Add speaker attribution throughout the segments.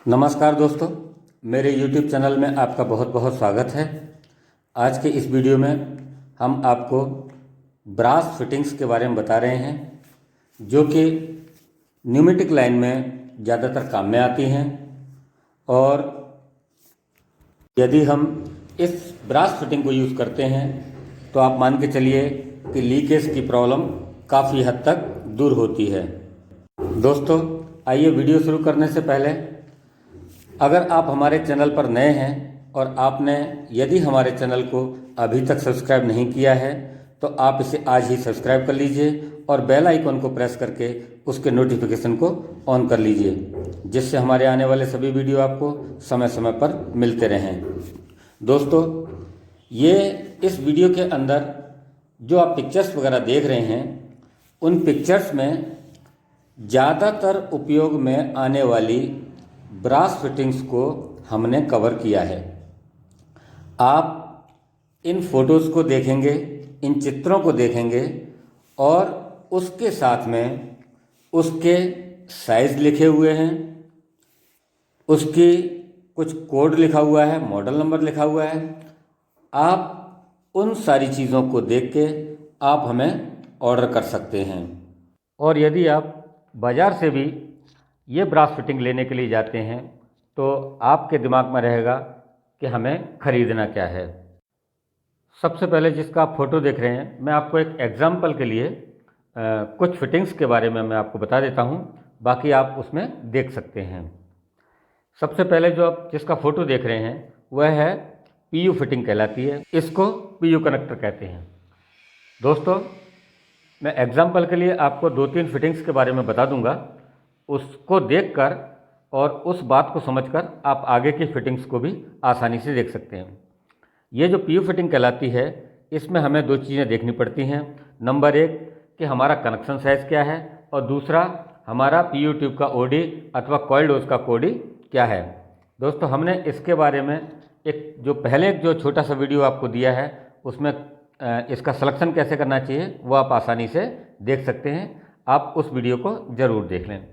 Speaker 1: नमस्कार दोस्तों, मेरे YouTube चैनल में आपका बहुत बहुत स्वागत है। आज के इस वीडियो में हम आपको ब्रास फिटिंग्स के बारे में बता रहे हैं, जो कि न्यूमेटिक लाइन में ज़्यादातर काम में आती हैं। और यदि हम इस ब्रास फिटिंग को यूज़ करते हैं तो आप मान के चलिए कि लीकेज की प्रॉब्लम काफ़ी हद तक दूर होती है। दोस्तों, आइए वीडियो शुरू करने से पहले अगर आप हमारे चैनल पर नए हैं और आपने यदि हमारे चैनल को अभी तक सब्सक्राइब नहीं किया है तो आप इसे आज ही सब्सक्राइब कर लीजिए और बेल आइकन को प्रेस करके उसके नोटिफिकेशन को ऑन कर लीजिए, जिससे हमारे आने वाले सभी वीडियो आपको समय समय पर मिलते रहें। दोस्तों, ये इस वीडियो के अंदर जो आप पिक्चर्स वगैरह देख रहे हैं, उन पिक्चर्स में ज़्यादातर उपयोग में आने वाली ब्रास फिटिंग्स को हमने कवर किया है। आप इन फोटोज़ को देखेंगे, इन चित्रों को देखेंगे और उसके साथ में उसके साइज़ लिखे हुए हैं, उसकी कुछ कोड लिखा हुआ है, मॉडल नंबर लिखा हुआ है। आप उन सारी चीज़ों को देख के आप हमें ऑर्डर कर सकते हैं। और यदि आप बाज़ार से भी ये ब्रास फिटिंग लेने के लिए जाते हैं तो आपके दिमाग में रहेगा कि हमें ख़रीदना क्या है। सबसे पहले जिसका आप फ़ोटो देख रहे हैं, मैं आपको एक एग्जाम्पल के लिए कुछ फिटिंग्स के बारे में मैं आपको बता देता हूँ, बाकी आप उसमें देख सकते हैं। सबसे पहले जो आप जिसका फ़ोटो देख रहे हैं वह है पीयू फिटिंग कहलाती है, इसको पीयू कनेक्टर कहते हैं। दोस्तों, मैं एग्जाम्पल के लिए आपको 2-3 फिटिंग्स के बारे में बता दूंगा, उसको देखकर और उस बात को समझकर आप आगे की फिटिंग्स को भी आसानी से देख सकते हैं। ये जो पीयू फिटिंग कहलाती है, इसमें हमें 2 चीज़ें देखनी पड़ती हैं। नंबर 1 कि हमारा कनेक्शन साइज़ क्या है, और दूसरा हमारा पीयू ट्यूब का ओडी अथवा कॉइल्ड होज का कोडी क्या है। दोस्तों, हमने इसके बारे में एक जो छोटा सा वीडियो आपको दिया है, उसमें इसका सिलेक्शन कैसे करना चाहिए वो आप आसानी से देख सकते हैं। आप उस वीडियो को ज़रूर देख लें।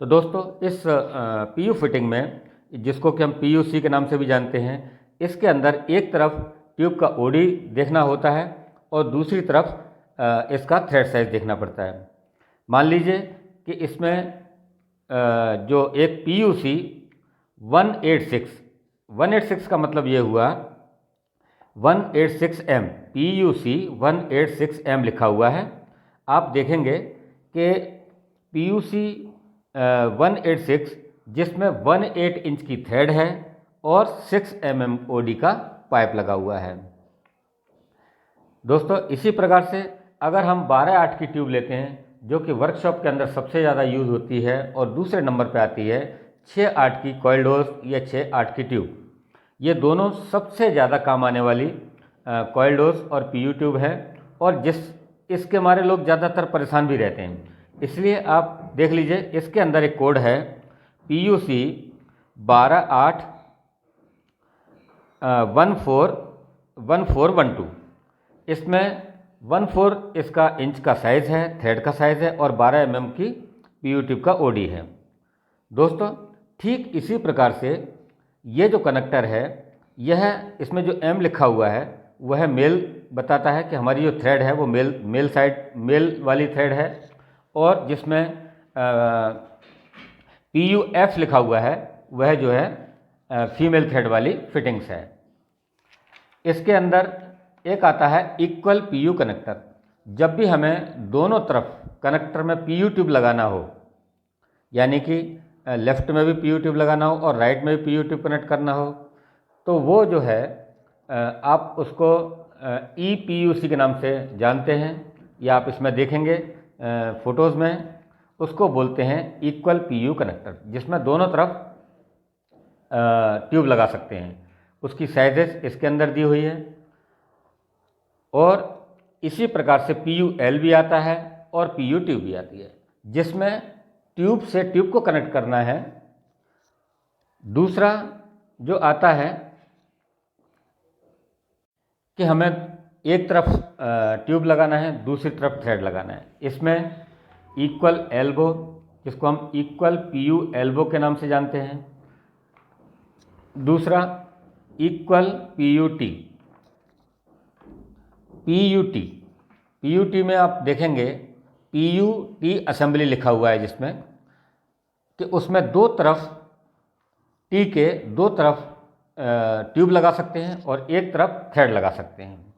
Speaker 1: तो दोस्तों, इस पीयू फिटिंग में, जिसको कि हम पीयूसी के नाम से भी जानते हैं, इसके अंदर एक तरफ ट्यूब का ओडी देखना होता है और दूसरी तरफ इसका थ्रेड साइज देखना पड़ता है। मान लीजिए कि इसमें जो एक पीयूसी 186 का मतलब ये हुआ 186M, पीयूसी 186M लिखा हुआ है। आप देखेंगे कि पीयूसी 186 जिसमें 18 इंच की थ्रेड है और 6 mm ओडी का पाइप लगा हुआ है। दोस्तों, इसी प्रकार से अगर हम 12/8 की ट्यूब लेते हैं, जो कि वर्कशॉप के अंदर सबसे ज़्यादा यूज़ होती है, और दूसरे नंबर पे आती है 6/8 की कॉइल्ड होज या 6/8 की ट्यूब। ये दोनों सबसे ज़्यादा काम आने वाली कॉइल्ड होज और पीयू ट्यूब है, और इसके मारे लोग ज़्यादातर परेशान भी रहते हैं। इसलिए आप देख लीजिए, इसके अंदर एक कोड है PUC 12/8 1412। इसमें 14 इसका इंच का साइज़ है, थ्रेड का साइज़ है, और 12 mm की पीयू ट्यूब का ओडी है। दोस्तों, ठीक इसी प्रकार से ये जो कनेक्टर है, यह इसमें जो M लिखा हुआ है वह मेल बताता है कि हमारी जो थ्रेड है वो मेल वाली थ्रेड है, और जिसमें PUF लिखा हुआ है वह जो है फीमेल थ्रेड वाली फिटिंग्स है। इसके अंदर एक आता है इक्वल पीयू कनेक्टर। जब भी हमें दोनों तरफ कनेक्टर में पीयू ट्यूब लगाना हो, यानी कि लेफ्ट में भी पीयू ट्यूब लगाना हो और राइट में भी पीयू ट्यूब कनेक्ट करना हो, तो वो जो है आप उसको EPUC के नाम से जानते हैं, या आप इसमें देखेंगे फ़ोटोज़ में, उसको बोलते हैं इक्वल पीयू कनेक्टर, जिसमें दोनों तरफ ट्यूब लगा सकते हैं। उसकी साइजेस इसके अंदर दी हुई है। और इसी प्रकार से PUL भी आता है और पीयू ट्यूब भी आती है, जिसमें ट्यूब से ट्यूब को कनेक्ट करना है। दूसरा जो आता है कि हमें एक तरफ ट्यूब लगाना है, दूसरी तरफ थ्रेड लगाना है। इसमें इक्वल एल्बो, जिसको हम इक्वल PU एल्बो के नाम से जानते हैं, दूसरा इक्वल पीयूटी। पीयूटी पीयूटी में आप देखेंगे पीयूटी असेंबली लिखा हुआ है, जिसमें कि उसमें दो तरफ टी के दो तरफ ट्यूब लगा सकते हैं और एक तरफ थ्रेड लगा सकते हैं।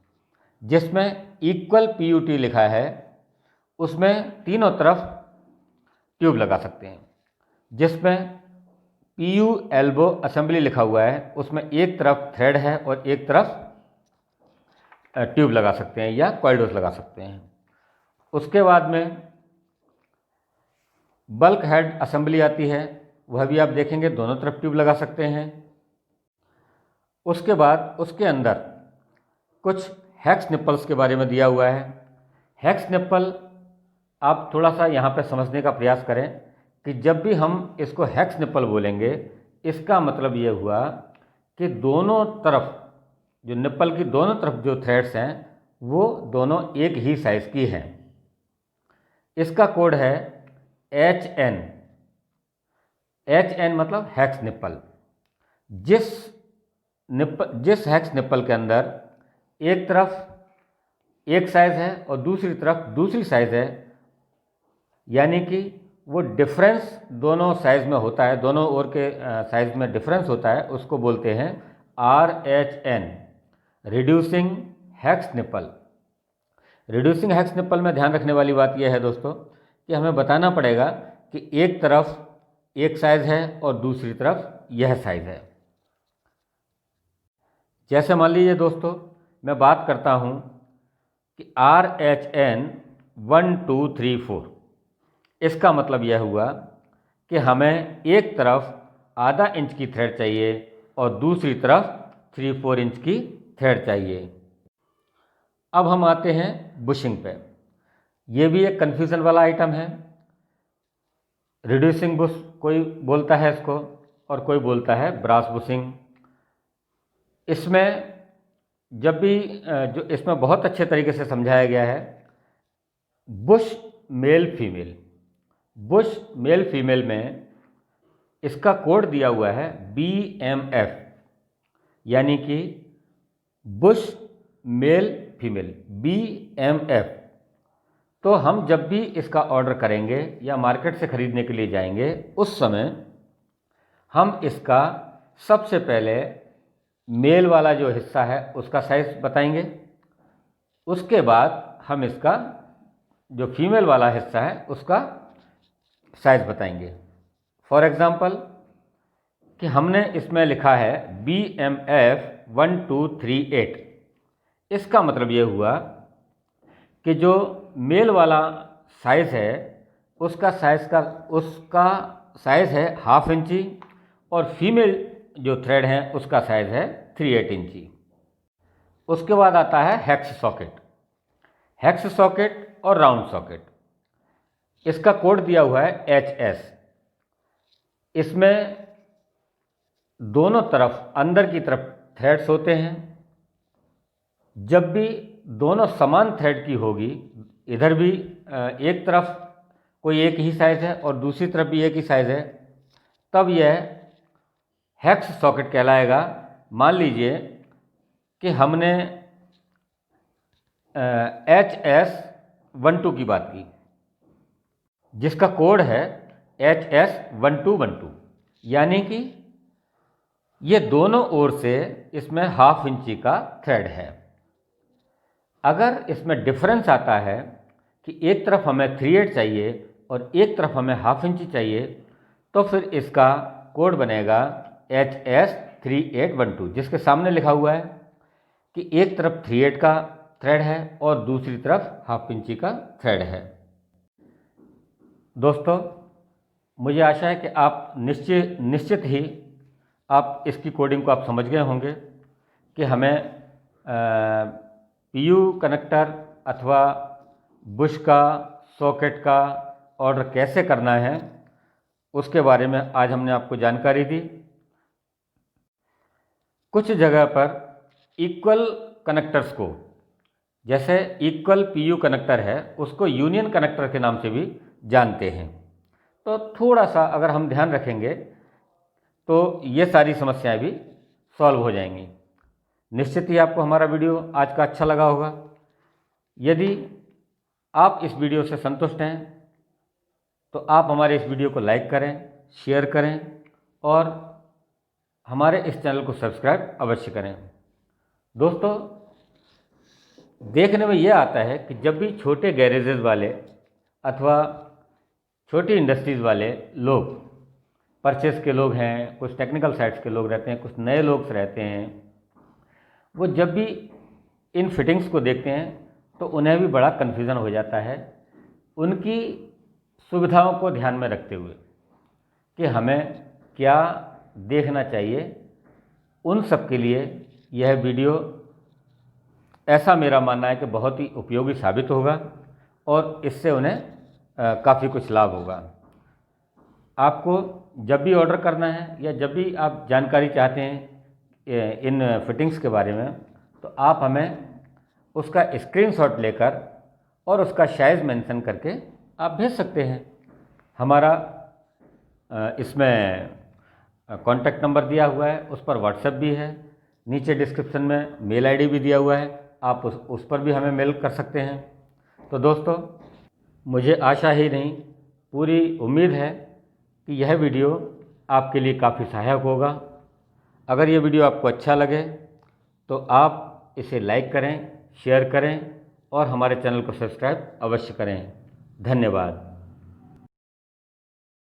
Speaker 1: जिसमें इक्वल पीयूटी लिखा है उसमें तीनों तरफ ट्यूब लगा सकते हैं। जिसमें पीयू एल्बो असेंबली लिखा हुआ है उसमें एक तरफ थ्रेड है और एक तरफ ट्यूब लगा सकते हैं या कॉइल्डोज लगा सकते हैं। उसके बाद में बल्क हेड असेंबली आती है, वह भी आप देखेंगे दोनों तरफ ट्यूब लगा सकते हैं। उसके बाद उसके अंदर कुछ हेक्स निप्पल्स के बारे में दिया हुआ है। हेक्स निप्पल आप थोड़ा सा यहाँ पे समझने का प्रयास करें कि जब भी हम इसको हेक्स निप्पल बोलेंगे, इसका मतलब ये हुआ कि दोनों तरफ जो निप्पल की दोनों तरफ जो थ्रेड्स हैं वो दोनों एक ही साइज़ की हैं। इसका कोड है HN। HN मतलब हेक्स निप्पल। जिस हेक्स निप्पल के अंदर एक तरफ एक साइज़ है और दूसरी तरफ दूसरी साइज़ है, यानी कि वो डिफरेंस दोनों साइज़ में होता है, दोनों ओर के साइज़ में डिफरेंस होता है, उसको बोलते हैं RHN, reducing hex nipple. Reducing hex nipple में ध्यान रखने वाली बात यह है दोस्तों कि हमें बताना पड़ेगा कि एक तरफ एक साइज़ है और दूसरी तरफ यह साइज़ है। जैसे मान लीजिए दोस्तों मैं बात करता हूँ कि RHN 1 2 3 4, इसका मतलब यह हुआ कि हमें एक तरफ आधा इंच की थ्रेड चाहिए और दूसरी तरफ 3-4 इंच की थ्रेड चाहिए। अब हम आते हैं बुशिंग पे। ये भी एक कन्फ्यूज़न वाला आइटम है। रिड्यूसिंग बुश कोई बोलता है इसको और कोई बोलता है ब्रास बुशिंग। इसमें जब भी जो इसमें बहुत अच्छे तरीके से समझाया गया है, Bush male female. Bush male female में इसका कोड दिया हुआ है BMF, यानी कि बुश मेल फीमेल BMF। तो हम जब भी इसका ऑर्डर करेंगे या मार्केट से ख़रीदने के लिए जाएंगे, उस समय हम इसका सबसे पहले मेल वाला जो हिस्सा है उसका साइज़ बताएंगे। उसके बाद हम इसका जो फीमेल वाला हिस्सा है उसका साइज़ बताएंगे। फॉर एग्ज़ाम्पल कि हमने इसमें लिखा है BMF 1 2 3 8। इसका मतलब ये हुआ कि जो मेल वाला साइज़ है उसका साइज़ है 1/2 इंची और फीमेल जो थ्रेड है उसका साइज़ है 3/8 इंची। उसके बाद आता है हेक्स सॉकेट। हेक्स सॉकेट और राउंड सॉकेट, इसका कोड दिया हुआ है HS। इसमें दोनों तरफ अंदर की तरफ थ्रेड्स होते हैं। जब भी दोनों समान थ्रेड की होगी, इधर भी एक तरफ कोई एक ही साइज़ है और दूसरी तरफ भी एक ही साइज़ है, तब यह हेक्स सॉकेट कहलाएगा। मान लीजिए कि हमने HS12 की बात की, जिसका कोड है HS1212, यानी कि ये दोनों ओर से इसमें 1/2 इंची का थ्रेड है। अगर इसमें डिफरेंस आता है कि एक तरफ हमें 3/8 चाहिए और एक तरफ हमें 1/2 इंची चाहिए, तो फिर इसका कोड बनेगा HS3812, जिसके सामने लिखा हुआ है कि एक तरफ 3/8 का थ्रेड है और दूसरी तरफ 1/2 इंची का थ्रेड है। दोस्तों, मुझे आशा है कि आप निश्चित ही आप इसकी कोडिंग को आप समझ गए होंगे कि हमें PU कनेक्टर अथवा बुश का सॉकेट का ऑर्डर कैसे करना है, उसके बारे में आज हमने आपको जानकारी दी। कुछ जगह पर इक्वल कनेक्टर्स को, जैसे इक्वल PU कनेक्टर है, उसको यूनियन कनेक्टर के नाम से भी जानते हैं। तो थोड़ा सा अगर हम ध्यान रखेंगे तो ये सारी समस्याएं भी सॉल्व हो जाएंगी। निश्चित ही आपको हमारा वीडियो आज का अच्छा लगा होगा। यदि आप इस वीडियो से संतुष्ट हैं तो आप हमारे इस वीडियो को लाइक करें, शेयर करें और हमारे इस चैनल को सब्सक्राइब अवश्य करें। दोस्तों, देखने में ये आता है कि जब भी छोटे गैरेजेस वाले अथवा छोटी इंडस्ट्रीज़ वाले लोग, परचेस के लोग हैं, कुछ टेक्निकल साइट्स के लोग रहते हैं, कुछ नए लोग रहते हैं, वो जब भी इन फिटिंग्स को देखते हैं तो उन्हें भी बड़ा कन्फ्यूज़न हो जाता है, उनकी सुविधाओं को ध्यान में रखते हुए कि हमें क्या देखना चाहिए। उन सब के लिए यह वीडियो, ऐसा मेरा मानना है कि बहुत ही उपयोगी साबित होगा और इससे उन्हें काफ़ी कुछ लाभ होगा। आपको जब भी ऑर्डर करना है या जब भी आप जानकारी चाहते हैं इन फिटिंग्स के बारे में, तो आप हमें उसका स्क्रीनशॉट लेकर और उसका साइज़ मेंशन करके आप भेज सकते हैं। हमारा इसमें कॉन्टैक्ट नंबर दिया हुआ है, उस पर व्हाट्सएप भी है, नीचे डिस्क्रिप्शन में मेल आईडी भी दिया हुआ है, आप उस पर भी हमें मेल कर सकते हैं। तो दोस्तों, मुझे आशा ही नहीं, पूरी उम्मीद है कि यह वीडियो आपके लिए काफ़ी सहायक होगा। अगर ये वीडियो आपको अच्छा लगे तो आप इसे लाइक करें, शेयर करें और हमारे चैनल को सब्सक्राइब अवश्य करें। धन्यवाद।